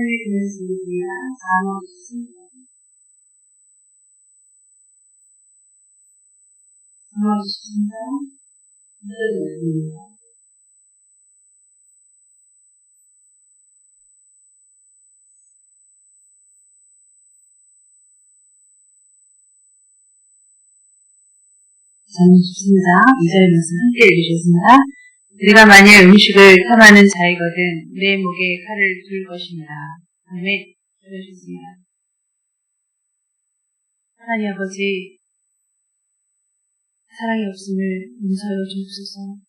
하나님의 말씀입니다. 4번 있습니다. 4번 있습니다. 믿어주겠습니다. 좋습니다. 2절 말씀 함께 읽으셨습니다. 우리가 만일 음식을 탐하는 자이거든 내 목에 칼을 둘 것입니다. 아멘. 그러셨습니다. 하나님 아버지, 사랑이 없음을 용서하여 주옵소서.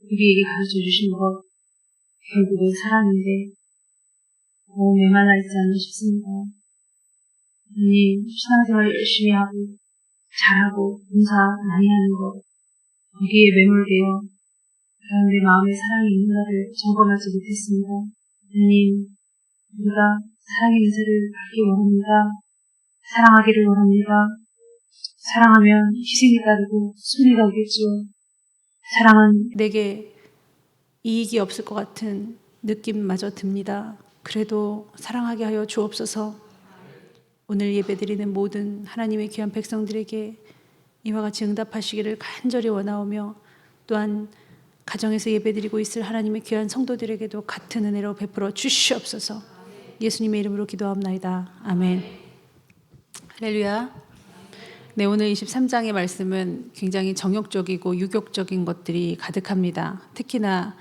우리에게 가르쳐 주신 것 결국은 사랑인데 너무 메말라 있지 않나 싶습니다. 하나님, 신앙생활 열심히 하고 잘하고 봉사 많이 하는 것 거기에 매몰되어 가운데 마음에 사랑이 있는가를 점검하지 못했습니다. 하나님, 우리가 사랑의 은사를 받기 원합니다. 사랑하기를 원합니다. 사랑하면 희생이 따르고 손해가 오겠죠. 사랑은 내게 이익이 없을 것 같은 느낌마저 듭니다. 그래도 사랑하게 하여 주옵소서. 오늘 예배드리는 모든 하나님의 귀한 백성들에게 이와 같이 응답하시기를 간절히 원하오며, 또한 가정에서 예배드리고 있을 하나님의 귀한 성도들에게도 같은 은혜로 베풀어 주시옵소서. 예수님의 이름으로 기도합나이다. 아멘. 할렐루야. 네, 오늘 23장의 말씀은 굉장히 정욕적이고 유격적인 것들이 가득합니다. 특히나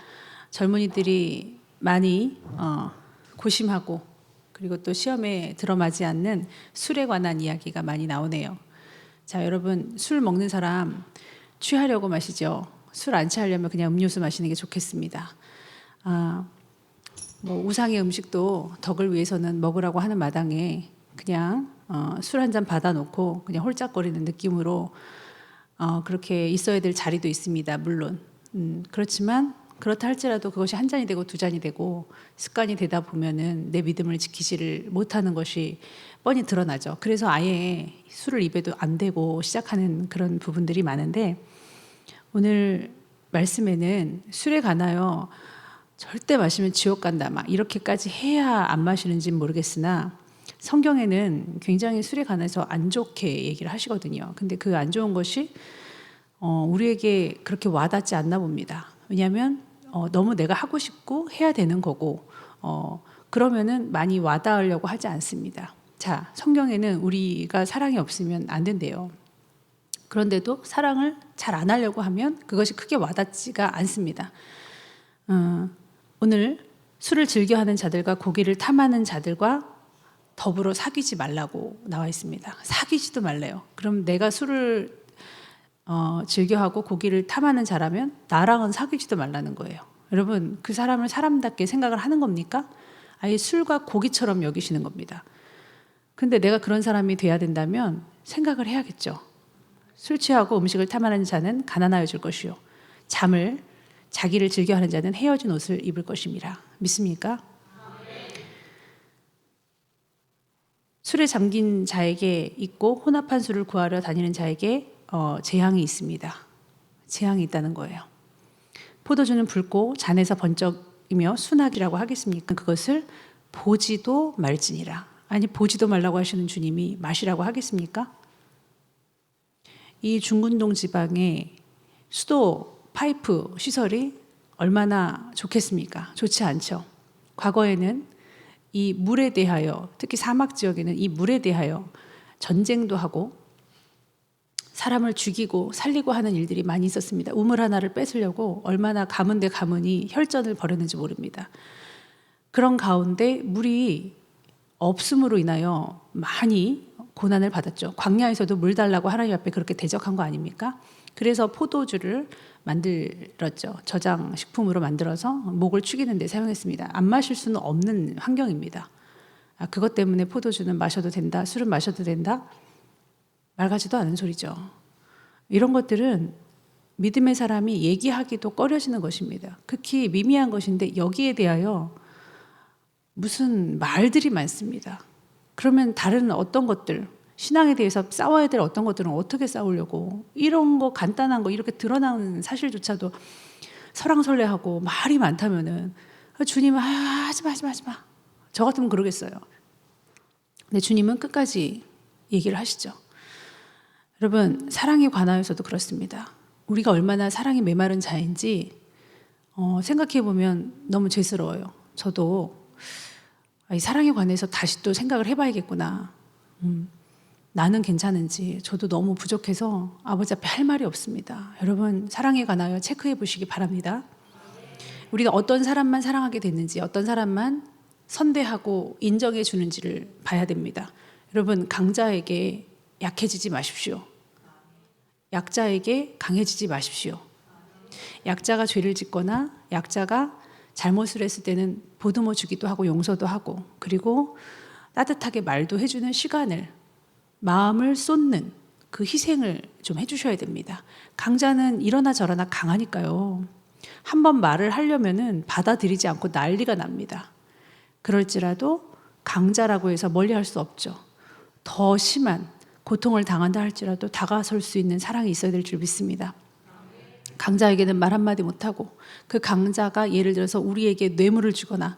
젊은이들이 많이 고심하고 그리고 또 시험에 들어맞지 않는 술에 관한 이야기가 많이 나오네요. 자, 여러분, 술 먹는 사람 취하려고 마시죠. 술 안 취하려면 그냥 음료수 마시는 게 좋겠습니다. 우상의 음식도 덕을 위해서는 먹으라고 하는 마당에 그냥 술 한 잔 받아놓고 그냥 홀짝거리는 느낌으로 그렇게 있어야 될 자리도 있습니다. 물론 그렇지만 그렇다 할지라도 그것이 한 잔이 되고 두 잔이 되고 습관이 되다 보면은 내 믿음을 지키지를 못하는 것이 뻔히 드러나죠. 그래서 아예 술을 입에도 안 대고 시작하는 그런 부분들이 많은데, 오늘 말씀에는 술에 관하여 절대 마시면 지옥 간다 막 이렇게까지 해야 안 마시는지는 모르겠으나 성경에는 굉장히 술에 관해서 안 좋게 얘기를 하시거든요. 근데 그 안 좋은 것이 우리에게 그렇게 와닿지 않나 봅니다. 왜냐하면 너무 내가 하고 싶고 해야 되는 거고 그러면은 많이 와닿으려고 하지 않습니다. 자, 성경에는 우리가 사랑이 없으면 안 된대요. 그런데도 사랑을 잘 안 하려고 하면 그것이 크게 와닿지가 않습니다. 오늘 술을 즐겨하는 자들과 고기를 탐하는 자들과 더불어 사귀지 말라고 나와 있습니다. 사귀지도 말래요. 그럼 내가 술을 즐겨하고 고기를 탐하는 자라면 나랑은 사귀지도 말라는 거예요. 여러분, 그 사람을 사람답게 생각을 하는 겁니까? 아예 술과 고기처럼 여기시는 겁니다. 근데 내가 그런 사람이 돼야 된다면 생각을 해야겠죠. 술 취하고 음식을 탐하는 자는 가난하여질 것이요, 자기를 즐겨하는 자는 헤어진 옷을 입을 것입니다. 믿습니까? 술에 잠긴 자에게 있고 혼합한 술을 구하러 다니는 자에게 재앙이 있습니다. 재앙이 있다는 거예요. 포도주는 붉고 잔에서 번쩍이며 순하기라고 하겠습니까? 그것을 보지도 말지니라. 아니, 보지도 말라고 하시는 주님이 마시라고 하겠습니까? 이 중군동 지방의 수도 파이프 시설이 얼마나 좋겠습니까? 좋지 않죠. 과거에는 이 물에 대하여, 특히 사막 지역에는 이 물에 대하여 전쟁도 하고 사람을 죽이고 살리고 하는 일들이 많이 있었습니다. 우물 하나를 뺏으려고 얼마나 가문 대 가문이 혈전을 벌였는지 모릅니다. 그런 가운데 물이 없음으로 인하여 많이 고난을 받았죠. 광야에서도 물 달라고 하나님 앞에 그렇게 대적한 거 아닙니까? 그래서 포도주를 만들었죠. 저장식품으로 만들어서 목을 축이는 데 사용했습니다. 안 마실 수는 없는 환경입니다. 그것 때문에 포도주는 마셔도 된다, 술은 마셔도 된다? 말 같지도 않은 소리죠. 이런 것들은 믿음의 사람이 얘기하기도 꺼려지는 것입니다. 극히 미미한 것인데 여기에 대하여 무슨 말들이 많습니다. 그러면 다른 어떤 것들, 신앙에 대해서 싸워야 될 어떤 것들은 어떻게 싸우려고, 이런 거 간단한 거 이렇게 드러나는 사실조차도 설왕설래하고 말이 많다면은 주님은 하지마 저 같으면 그러겠어요. 근데 주님은 끝까지 얘기를 하시죠. 여러분, 사랑에 관하여서도 그렇습니다. 우리가 얼마나 사랑이 메마른 자인지 생각해보면 너무 죄스러워요. 저도 이 사랑에 관해서 다시 또 생각을 해봐야겠구나. 나는 괜찮은지 저도 너무 부족해서 아버지 앞에 할 말이 없습니다. 여러분, 사랑에 관하여 체크해 보시기 바랍니다. 우리가 어떤 사람만 사랑하게 됐는지, 어떤 사람만 선대하고 인정해 주는지를 봐야 됩니다. 여러분, 강자에게 약해지지 마십시오. 약자에게 강해지지 마십시오. 약자가 죄를 짓거나 약자가 잘못을 했을 때는 보듬어 주기도 하고 용서도 하고, 그리고 따뜻하게 말도 해주는 시간을, 마음을 쏟는 그 희생을 좀 해주셔야 됩니다. 강자는 이러나 저러나 강하니까요. 한번 말을 하려면은 받아들이지 않고 난리가 납니다. 그럴지라도 강자라고 해서 멀리할 수 없죠. 더 심한 고통을 당한다 할지라도 다가설 수 있는 사랑이 있어야 될 줄 믿습니다. 강자에게는 말 한마디 못하고, 그 강자가 예를 들어서 우리에게 뇌물을 주거나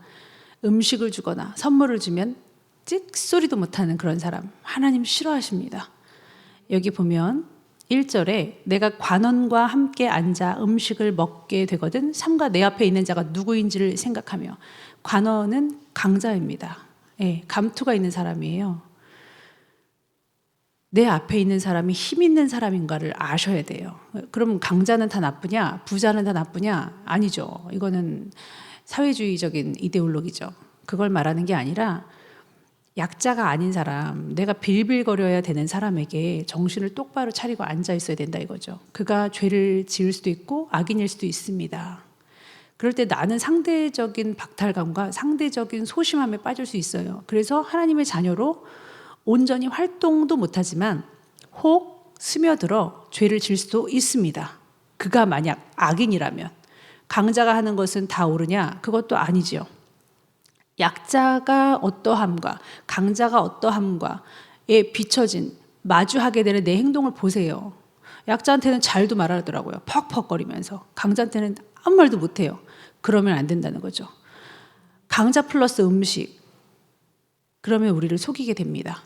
음식을 주거나 선물을 주면 찍소리도 못하는 그런 사람, 하나님 싫어하십니다. 여기 보면 1절에 내가 관원과 함께 앉아 음식을 먹게 되거든 삼가 내 앞에 있는 자가 누구인지를 생각하며. 관원은 강자입니다. 예, 감투가 있는 사람이에요. 내 앞에 있는 사람이 힘 있는 사람인가를 아셔야 돼요. 그럼 강자는 다 나쁘냐? 부자는 다 나쁘냐? 아니죠. 이거는 사회주의적인 이데올로기죠. 그걸 말하는 게 아니라 약자가 아닌 사람, 내가 빌빌거려야 되는 사람에게 정신을 똑바로 차리고 앉아 있어야 된다 이거죠. 그가 죄를 지을 수도 있고 악인일 수도 있습니다. 그럴 때 나는 상대적인 박탈감과 상대적인 소심함에 빠질 수 있어요. 그래서 하나님의 자녀로 온전히 활동도 못하지만 혹 스며들어 죄를 지을 수도 있습니다. 그가 만약 악인이라면. 강자가 하는 것은 다 옳으냐? 그것도 아니지요. 약자가 어떠함과 강자가 어떠함과에 비춰진 마주하게 되는 내 행동을 보세요. 약자한테는 잘도 말하더라고요. 퍽퍽거리면서. 강자한테는 아무 말도 못해요. 그러면 안 된다는 거죠. 강자 플러스 음식, 그러면 우리를 속이게 됩니다.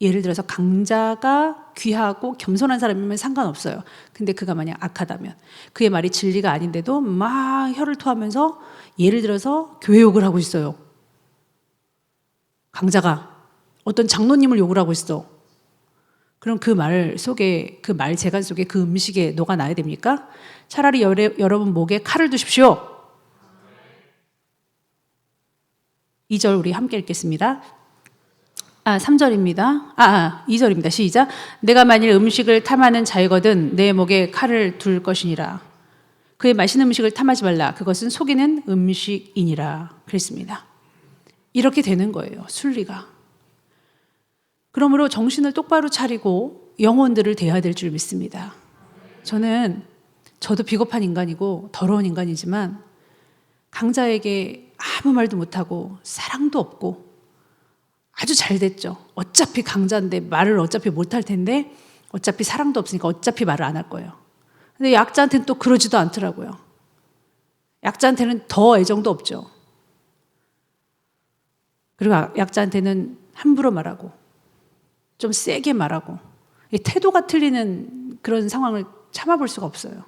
예를 들어서 강자가 귀하고 겸손한 사람이면 상관없어요. 근데 그가 만약 악하다면, 그의 말이 진리가 아닌데도 막 혀를 토하면서 예를 들어서 교회 욕을 하고 있어요. 강자가 어떤 장로님을 욕을 하고 있어. 그럼 그 말 속에, 그 말 재간 속에 그 음식에 녹아나야 됩니까? 차라리 여러분 목에 칼을 두십시오. 2절 우리 함께 읽겠습니다. 3절입니다. 2절입니다. 시작. 내가 만일 음식을 탐하는 자이거든 내 목에 칼을 둘 것이니라. 그의 맛있는 음식을 탐하지 말라. 그것은 속이는 음식이니라. 그랬습니다. 이렇게 되는 거예요. 순리가. 그러므로 정신을 똑바로 차리고 영혼들을 대해야 될 줄 믿습니다. 저도 비겁한 인간이고 더러운 인간이지만 강자에게 아무 말도 못하고 사랑도 없고 아주 잘 됐죠. 어차피 강자인데 말을 어차피 못할 텐데 어차피 사랑도 없으니까 어차피 말을 안 할 거예요. 근데 약자한테는 또 그러지도 않더라고요. 약자한테는 더 애정도 없죠. 그리고 약자한테는 함부로 말하고 좀 세게 말하고 태도가 틀리는 그런 상황을 참아볼 수가 없어요.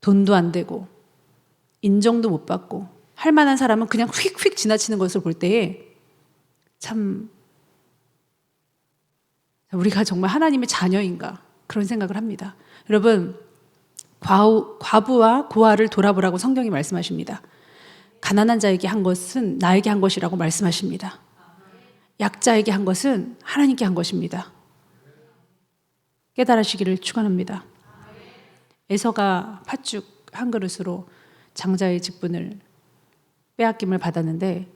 돈도 안 되고 인정도 못 받고 할 만한 사람은 그냥 휙휙 지나치는 것을 볼 때에 참 우리가 정말 하나님의 자녀인가 그런 생각을 합니다. 여러분, 과부와 고아를 돌아보라고 성경이 말씀하십니다. 가난한 자에게 한 것은 나에게 한 것이라고 말씀하십니다. 약자에게 한 것은 하나님께 한 것입니다. 깨달으시기를 축원합니다. 에서가 팥죽 한 그릇으로 장자의 직분을 빼앗김을 받았는데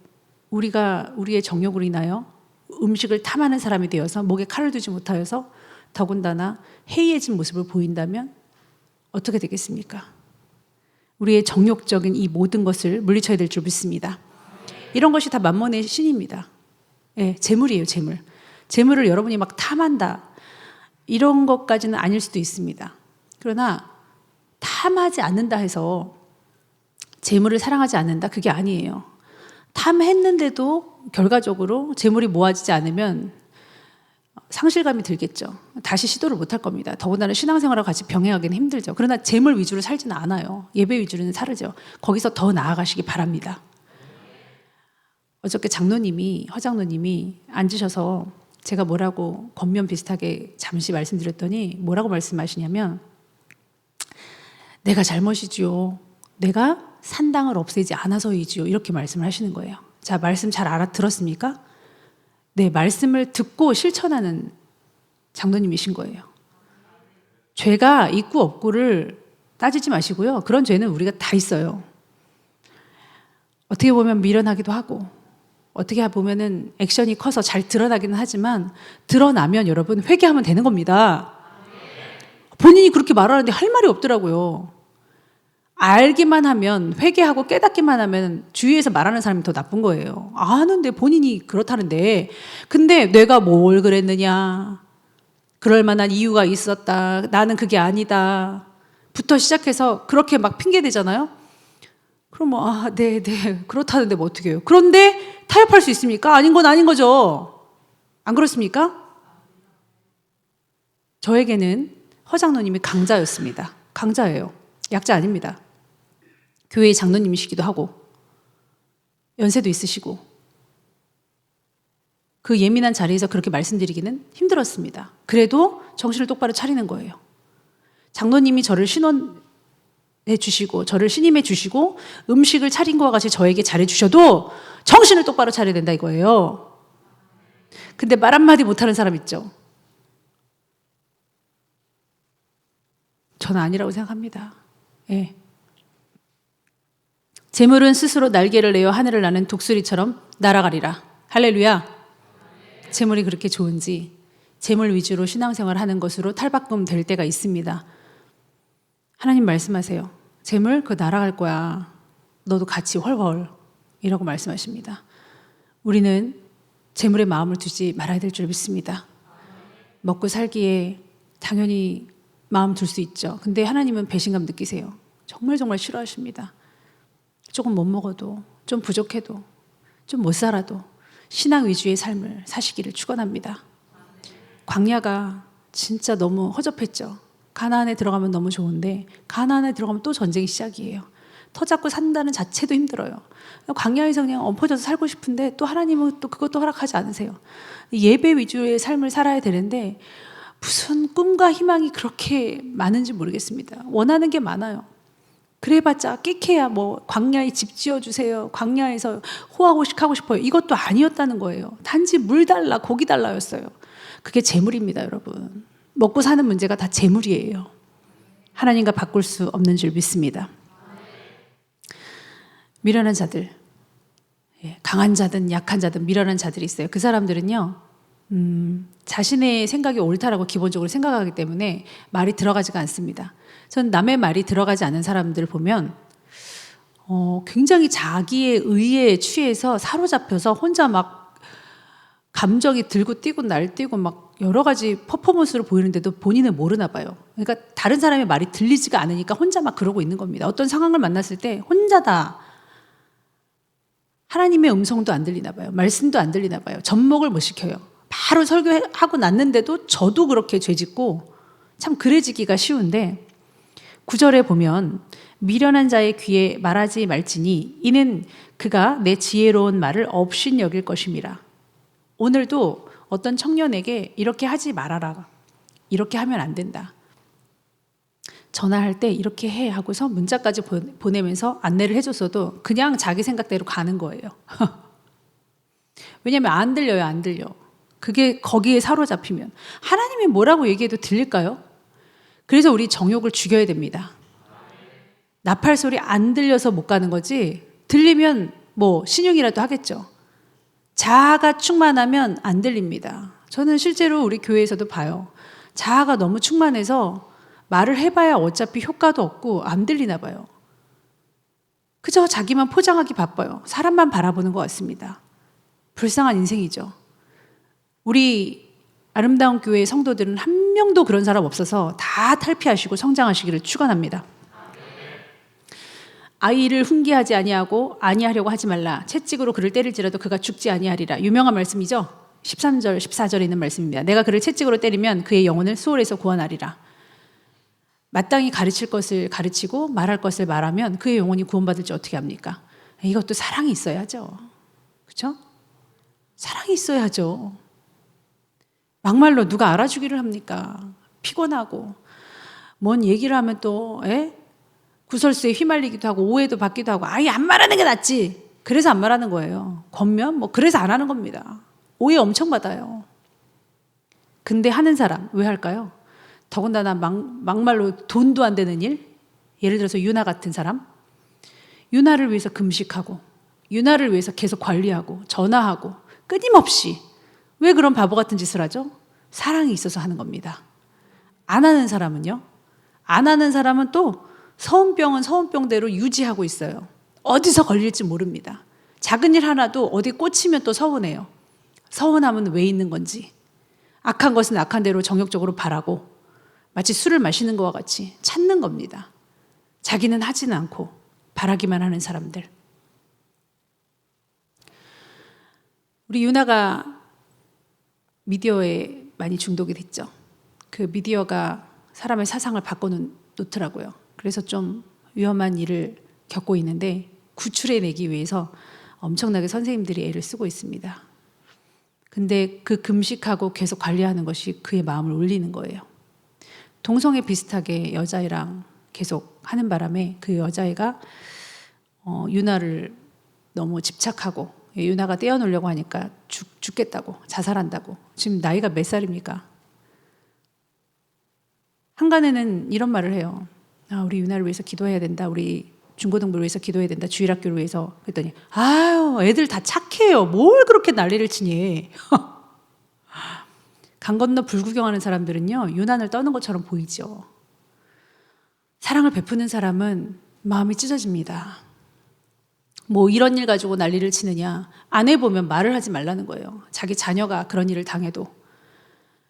우리가 우리의 정욕으로 인하여 음식을 탐하는 사람이 되어서 목에 칼을 두지 못하여서 더군다나 해이해진 모습을 보인다면 어떻게 되겠습니까? 우리의 정욕적인 이 모든 것을 물리쳐야 될 줄 믿습니다. 이런 것이 다 만몬의 신입니다. 예, 재물이에요, 재물. 재물을 여러분이 막 탐한다. 이런 것까지는 아닐 수도 있습니다. 그러나 탐하지 않는다 해서 재물을 사랑하지 않는다? 그게 아니에요. 탐했는데도 결과적으로 재물이 모아지지 않으면 상실감이 들겠죠. 다시 시도를 못할 겁니다. 더군다나 신앙생활하고 같이 병행하기는 힘들죠. 그러나 재물 위주로 살지는 않아요. 예배 위주로는 살죠. 거기서 더 나아가시기 바랍니다. 어저께 허장로님이 앉으셔서 제가 뭐라고 겉면 비슷하게 잠시 말씀드렸더니 뭐라고 말씀하시냐면, 내가 잘못이지요. 내가 산당을 없애지 않아서이지요. 이렇게 말씀을 하시는 거예요. 자, 말씀 잘 알아들었습니까? 네, 말씀을 듣고 실천하는 장로님이신 거예요. 죄가 있고 없고를 따지지 마시고요. 그런 죄는 우리가 다 있어요. 어떻게 보면 미련하기도 하고, 어떻게 보면은 액션이 커서 잘 드러나기는 하지만, 드러나면 여러분 회개하면 되는 겁니다. 본인이 그렇게 말하는데 할 말이 없더라고요. 알기만 하면, 회개하고 깨닫기만 하면 주위에서 말하는 사람이 더 나쁜 거예요. 아는데 본인이 그렇다는데, 근데 내가 뭘 그랬느냐, 그럴 만한 이유가 있었다, 나는 그게 아니다 부터 시작해서 그렇게 막 핑계대잖아요. 그럼 뭐 네 그렇다는데 뭐 어떻게 해요. 그런데 타협할 수 있습니까? 아닌 건 아닌 거죠. 안 그렇습니까? 저에게는 허장로님이 강자였습니다. 강자예요. 약자 아닙니다. 교회의 장로님이시기도 하고 연세도 있으시고, 그 예민한 자리에서 그렇게 말씀드리기는 힘들었습니다. 그래도 정신을 똑바로 차리는 거예요. 장로님이 저를 신원해 주시고 저를 신임해 주시고 음식을 차린 것과 같이 저에게 잘해 주셔도 정신을 똑바로 차려야 된다 이거예요. 근데 말 한마디 못하는 사람 있죠. 저는 아니라고 생각합니다. 예. 재물은 스스로 날개를 내어 하늘을 나는 독수리처럼 날아가리라. 할렐루야. 재물이 그렇게 좋은지 재물 위주로 신앙생활을 하는 것으로 탈바꿈 될 때가 있습니다. 하나님 말씀하세요. 재물 그거 날아갈 거야. 너도 같이 훨훨 이라고 말씀하십니다. 우리는 재물에 마음을 두지 말아야 될 줄 믿습니다. 먹고 살기에 당연히 마음 둘 수 있죠. 근데 하나님은 배신감 느끼세요. 정말 싫어하십니다. 조금 못 먹어도, 좀 부족해도, 좀 못 살아도 신앙 위주의 삶을 사시기를 축원합니다. 광야가 진짜 너무 허접했죠. 가나안에 들어가면 너무 좋은데 가나안에 들어가면 또 전쟁이 시작이에요. 터 잡고 산다는 자체도 힘들어요. 광야에서 그냥 엎어져서 살고 싶은데 또 하나님은 또 그것도 허락하지 않으세요. 예배 위주의 삶을 살아야 되는데 무슨 꿈과 희망이 그렇게 많은지 모르겠습니다. 원하는 게 많아요. 그래봤자 끽해야 뭐 광야에 집 지어주세요. 광야에서 호화호식하고 싶어요. 이것도 아니었다는 거예요. 단지 물 달라, 고기 달라였어요. 그게 재물입니다, 여러분. 먹고 사는 문제가 다 재물이에요. 하나님과 바꿀 수 없는 줄 믿습니다. 미련한 자들, 강한 자든 약한 자든 미련한 자들이 있어요. 그 사람들은요, 자신의 생각이 옳다라고 기본적으로 생각하기 때문에 말이 들어가지가 않습니다. 전 남의 말이 들어가지 않는 사람들을 보면 굉장히 자기의 의에 취해서 사로잡혀서 혼자 막 감정이 들고 뛰고 날뛰고 막 여러 가지 퍼포먼스를 보이는데도 본인은 모르나 봐요. 그러니까 다른 사람의 말이 들리지가 않으니까 혼자 막 그러고 있는 겁니다. 어떤 상황을 만났을 때 혼자다. 하나님의 음성도 안 들리나 봐요. 말씀도 안 들리나 봐요. 접목을 못 시켜요. 바로 설교하고 났는데도 저도 그렇게 죄짓고 참 그래지기가 쉬운데, 9절에 보면 미련한 자의 귀에 말하지 말지니 이는 그가 내 지혜로운 말을 없인 여길 것임이라. 오늘도 어떤 청년에게 이렇게 하지 말아라, 이렇게 하면 안 된다, 전화할 때 이렇게 해 하고서 문자까지 보내면서 안내를 해줬어도 그냥 자기 생각대로 가는 거예요. 왜냐하면 안 들려요. 안 들려. 그게 거기에 사로잡히면 하나님이 뭐라고 얘기해도 들릴까요? 그래서 우리 정욕을 죽여야 됩니다. 나팔 소리 안 들려서 못 가는 거지, 들리면 뭐 신용이라도 하겠죠. 자아가 충만하면 안 들립니다. 저는 실제로 우리 교회에서도 봐요. 자아가 너무 충만해서 말을 해봐야 어차피 효과도 없고 안 들리나 봐요. 그저 자기만 포장하기 바빠요. 사람만 바라보는 것 같습니다. 불쌍한 인생이죠. 우리 아름다운 교회의 성도들은 한 명도 그런 사람 없어서 다 탈피하시고 성장하시기를 축원합니다. 아이를 훈계하지 아니하고 아니하려고 하지 말라. 채찍으로 그를 때릴지라도 그가 죽지 아니하리라. 유명한 말씀이죠. 13절 14절에 있는 말씀입니다. 내가 그를 채찍으로 때리면 그의 영혼을 수월에서 구원하리라. 마땅히 가르칠 것을 가르치고 말할 것을 말하면 그의 영혼이 구원받을지 어떻게 합니까? 이것도 사랑이 있어야죠. 그렇죠? 사랑이 있어야죠. 막말로 누가 알아주기를 합니까? 피곤하고 뭔 얘기를 하면 또 구설수에 휘말리기도 하고 오해도 받기도 하고 아예 안 말하는 게 낫지. 그래서 안 말하는 거예요. 권면 뭐 그래서 안 하는 겁니다. 오해 엄청 받아요. 근데 하는 사람 왜 할까요? 더군다나 막말로 돈도 안 되는 일, 예를 들어서 유나 같은 사람, 유나를 위해서 금식하고 유나를 위해서 계속 관리하고 전화하고 끊임없이 왜 그런 바보 같은 짓을 하죠? 사랑이 있어서 하는 겁니다. 안 하는 사람은요? 안 하는 사람은 또 서운병은 서운병대로 유지하고 있어요. 어디서 걸릴지 모릅니다. 작은 일 하나도 어디 꽂히면 또 서운해요. 서운함은 왜 있는 건지. 악한 것은 악한 대로 정욕적으로 바라고 마치 술을 마시는 것과 같이 찾는 겁니다. 자기는 하지는 않고 바라기만 하는 사람들. 우리 유나가 미디어에 많이 중독이 됐죠. 그 미디어가 사람의 사상을 바꿔놓더라고요. 그래서 좀 위험한 일을 겪고 있는데 구출해내기 위해서 엄청나게 선생님들이 애를 쓰고 있습니다. 근데 그 금식하고 계속 관리하는 것이 그의 마음을 울리는 거예요. 동성애 비슷하게 여자애랑 계속 하는 바람에 그 여자애가 유나를 너무 집착하고 유나가 떼어놓으려고 하니까 죽겠다고 자살한다고. 지금 나이가 몇 살입니까? 한간에는 이런 말을 해요. 우리 유나를 위해서 기도해야 된다. 우리 중고등부를 위해서 기도해야 된다. 주일학교를 위해서. 그랬더니 아유 애들 다 착해요. 뭘 그렇게 난리를 치니. 강 건너 불구경하는 사람들은요 유난을 떠는 것처럼 보이죠. 사랑을 베푸는 사람은 마음이 찢어집니다. 뭐 이런 일 가지고 난리를 치느냐. 안 해보면 말을 하지 말라는 거예요. 자기 자녀가 그런 일을 당해도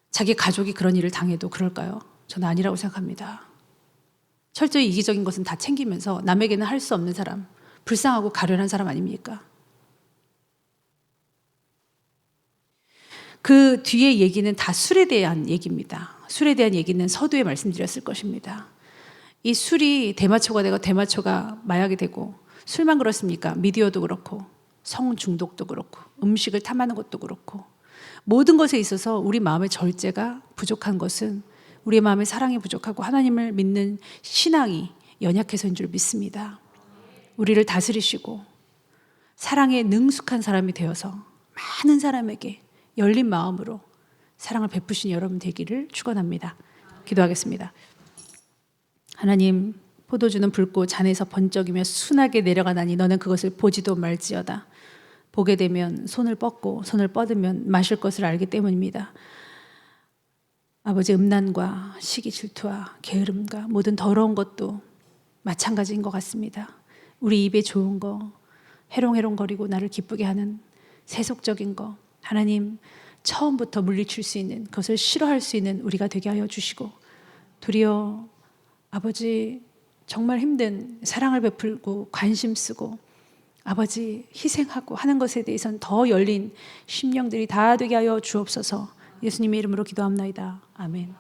자기 가족이 그런 일을 당해도 그럴까요? 저는 아니라고 생각합니다. 철저히 이기적인 것은 다 챙기면서 남에게는 할 수 없는 사람, 불쌍하고 가련한 사람 아닙니까? 그 뒤에 얘기는 다 술에 대한 얘기입니다. 술에 대한 얘기는 서두에 말씀드렸을 것입니다. 이 술이 대마초가 되고 대마초가 마약이 되고 술만 그렇습니까? 미디어도 그렇고 성 중독도 그렇고 음식을 탐하는 것도 그렇고 모든 것에 있어서 우리 마음의 절제가 부족한 것은 우리의 마음의 사랑이 부족하고 하나님을 믿는 신앙이 연약해서인 줄 믿습니다. 우리를 다스리시고 사랑에 능숙한 사람이 되어서 많은 사람에게 열린 마음으로 사랑을 베푸신 여러분 되기를 축원합니다. 기도하겠습니다. 하나님, 포도주는 붉고 잔에서 번쩍이며 순하게 내려가나니 너는 그것을 보지도 말지어다. 보게 되면 손을 뻗고 손을 뻗으면 마실 것을 알기 때문입니다. 아버지, 음란과 시기 질투와 게으름과 모든 더러운 것도 마찬가지인 것 같습니다. 우리 입에 좋은 거, 해롱해롱거리고 나를 기쁘게 하는 세속적인 거, 하나님 처음부터 물리칠 수 있는, 그것을 싫어할 수 있는 우리가 되게 하여 주시고, 도리어 아버지 정말 힘든 사랑을 베풀고 관심 쓰고 아버지 희생하고 하는 것에 대해서는 더 열린 심령들이 다 되게 하여 주옵소서. 예수님의 이름으로 기도합나이다. 아멘.